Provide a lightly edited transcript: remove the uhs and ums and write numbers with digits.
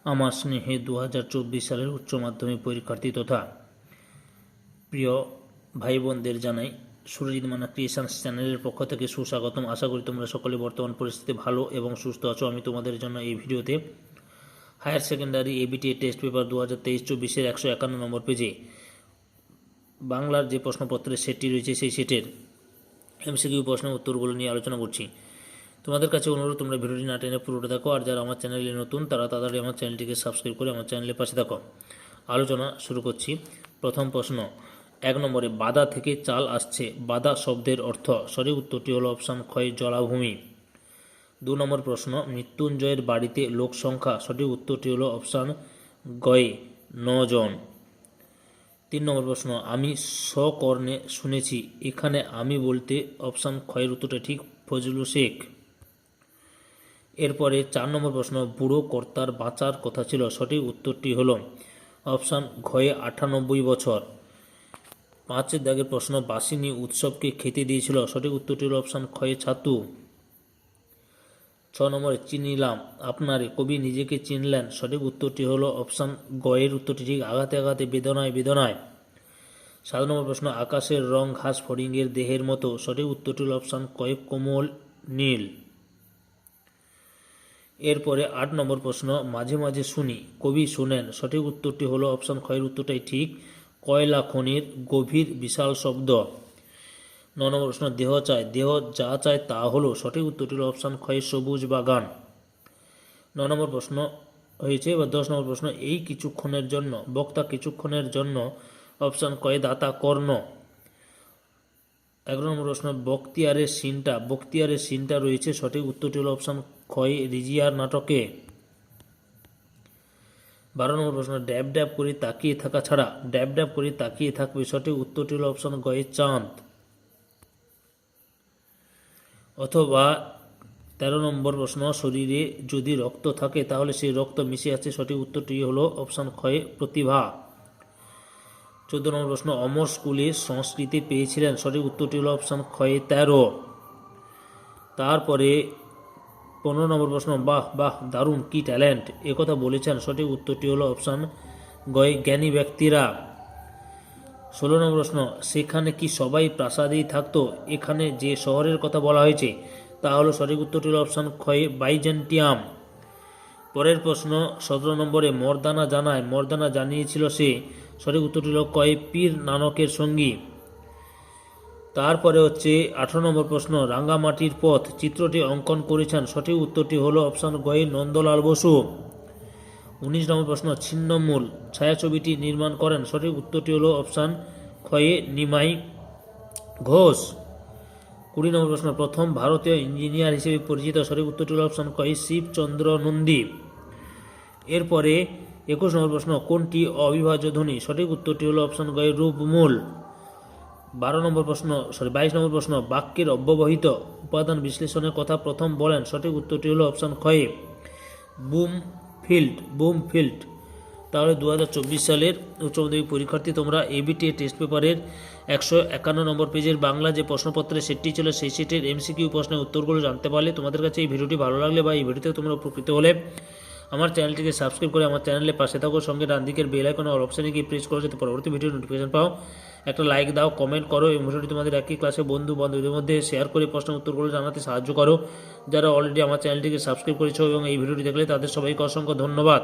আমার স্নেহে 2024 সালের উচ্চ মাধ্যমিক পরীক্ষার্থী তথা প্রিয় ভাই বোনদের জানাই সুরজিৎ মান্না ক্রিয়েশনস চ্যানেলের পক্ষ থেকে সুস্বাগতম। আশা করি তোমরা সকলে বর্তমান পরিস্থিতি ভালো এবং সুস্থ আছো। আমি তোমাদের জন্য এই ভিডিওতে higher secondary ABT test paper 2023-24 151 number পেজে বাংলার যে প্রশ্নপত্রের সেটটি রয়েছে সেই সেটের এমসিকিউ প্রশ্নের উত্তরগুলো নিয়ে আলোচনা করছি। তোমাদের কাছে অনুরোধ, তোমরা ভিডিওটি না টেনে পুরোটা দেখো, আর যারা আমার চ্যানেলে নতুন তারা তাড়াতাড়ি আমার চ্যানেলটিকে সাবস্ক্রাইব করে আমার চ্যানেলের পাশে থাকো। আলোচনা শুরু করছি। প্রথম প্রশ্ন, 1 নম্বরে বাদা থেকে চাল আসছে। বাদা শব্দের অর্থ? সঠিক উত্তরটি হলো অপশান ক্ষয় জলাভূমি। 2 নম্বর প্রশ্ন, মৃত্যুঞ্জয়ের বাড়িতে লোক সংখ্যা। সঠিক উত্তরটি হলো অপশান গয়ে 9 জন। 3 নম্বর প্রশ্ন, আমি সকর্ণে শুনেছি। এখানে আমি বলতে অপশান ক্ষয়ের উত্তরটা ঠিক, ফজলু শেখ। এরপরে 4 নম্বর প্রশ্ন, বুড়ো কর্তার বাঁচার কথা ছিল। সঠিক উত্তরটি হলো অপশান ঘয়ে 98 বছর। 5 দাগের প্রশ্ন, বাসিনী উৎসবকে খেতে দিয়েছিল। সঠিক উত্তরটি হলো অপশান ক্ষয়ে ছাতু। 6 নম্বরে চিনিলাম আপনারে, কবি নিজেকে চিনলেন। সঠিক উত্তরটি হলো অপশান গয়ের উত্তরটি ঠিক, আঘাতে আঘাতে বেদনায় বেদনায়। 7 নম্বর প্রশ্ন, আকাশের রং ঘাস ফড়িংয়ের দেহের মতো। সঠিক উত্তরটি হলো অপশান কয়ে কোমল নীল। এরপরে 8 নম্বর প্রশ্ন, মাঝে মাঝে শুনি, কবি শুনেন। সঠিক উত্তরটি হলো অপশান ক্ষয়ের উত্তরটাই ঠিক, কয়লা খনির গভীর বিশাল শব্দ। 9 নম্বর প্রশ্ন, দেহ চায়, দেহ যা চায় তা হলো। সঠিক উত্তরটি হলো অপশান ক্ষয়ে সবুজ বাগান। 9 নম্বর প্রশ্ন হয়েছে। এবার 10 নম্বর প্রশ্ন, এই কিছুক্ষণের জন্য, বক্তা কিছুক্ষণের জন্য। অপশান কয়ে দাতা কর্ণ। 11 নম্বর প্রশ্ন, বক্তিয়ারের সিনটা রয়েছে। সঠিক উত্তরটি হলো অপশান ক্ষয় রিজিয়ার নাটকে। 12 নম্বর প্রশ্ন, ড্যাব ড্যাব করে তাকিয়ে থাকা ছাড়া ড্যাব ড্যাব করে তাকিয়ে থাকবে। সঠিক উত্তরটি হলো অপশান গয়ে চাঁদ। অথবা 13 নম্বর প্রশ্ন, শরীরে যদি রক্ত থাকে তাহলে সেই রক্ত মিশে আছে। সঠিক উত্তরটি হলো অপশান ক্ষয়ে প্রতিভা। 14 নম্বর প্রশ্ন, অমর স্কুলে সংস্কৃতি পেয়েছিলেন। সঠিক উত্তরটি হলো অপশান ক্ষয়ে 13। তারপরে 15 নম্বর প্রশ্ন, বাহ বাহ দারুণ, কি ট্যালেন্ট, একথা বলেছেন। সঠিক উত্তরটি হলো অপশান গয়ে জ্ঞানী ব্যক্তিরা। 16 নম্বর প্রশ্ন, সেখানে কি সবাই প্রাসাদেই থাকতো। এখানে যে শহরের কথা বলা হয়েছে তা হলো। সঠিক উত্তরটি হলো অপশান ক্ষয়ে বাইজেন্টিয়াম। পরের প্রশ্ন 17 নম্বরে, মর্দানা জানায়, মর্দানা জানিয়েছিল সে। সঠিক উত্তরটি হলো কয়ে পীর নানকের সঙ্গী। তারপরে হচ্ছে 18 নম্বর প্রশ্ন, রাঙ্গামাটির পথ চিত্রটি অঙ্কন করেছেন। সঠিক উত্তরটি হলো অপশান গয়ে নন্দলাল বসু। 19 নম্বর প্রশ্ন, ছিন্নমূল ছায়াছবিটি নির্মাণ করেন। সঠিক উত্তরটি হলো অপশান ক্ষয়ে নিমাই ঘোষ। 20 নম্বর প্রশ্ন, প্রথম ভারতীয় ইঞ্জিনিয়ার হিসেবে পরিচিত। সঠিক উত্তরটি হলো অপশান ক্ষয়ে শিবচন্দ্র নন্দী। এরপরে 21 নম্বর প্রশ্ন, কোনটি অবিভাজ্য ধ্বনি। সঠিক উত্তরটি হলো অপশান গয়ে রূপমূল। 22 নম্বর প্রশ্ন, বাক্যের অব্যবহিত উপাদান বিশ্লেষণের কথা প্রথম বলেন। সঠিক উত্তরটি হলো অপশান ক্ষয়ে বুমফিল্ড। তাহলে 2024 সালের উচ্চ মাধ্যমিক পরীক্ষার্থী, তোমরা এবিটি টেস্ট পেপারের 151 নম্বর পেজের বাংলা যে প্রশ্নপত্রের সেটটি ছিল সেই সেটের এমসিকিউ প্রশ্নের উত্তরগুলো জানতে পারলে। তোমাদের কাছে এই ভিডিওটি ভালো লাগলে বা এই ভিডিওতে তোমরা উপকৃত হলে আমার চ্যানেলটিকে সাবস্ক্রাইব করে আমার চ্যানেলের পাশে থাকো। সঙ্গে ডান দিকের বেল আইকন অল অপশানে গিয়ে প্রেস করো যাতে পরবর্তী ভিডিওর নোটিফিকেশন পাও। একটা লাইক দাও, কমেন্ট করো এবং ভিডিওটি তোমাদের একই ক্লাসে বন্ধু বান্ধবীদের মধ্যে শেয়ার করে প্রশ্নের উত্তরগুলো জানাতে সাহায্য করো। যারা অলরেডি আমার চ্যানেলটিকে সাবস্ক্রাইব করেছো এবং এই ভিডিওটি দেখলে তাদের সবাইকে অসংখ্য ধন্যবাদ।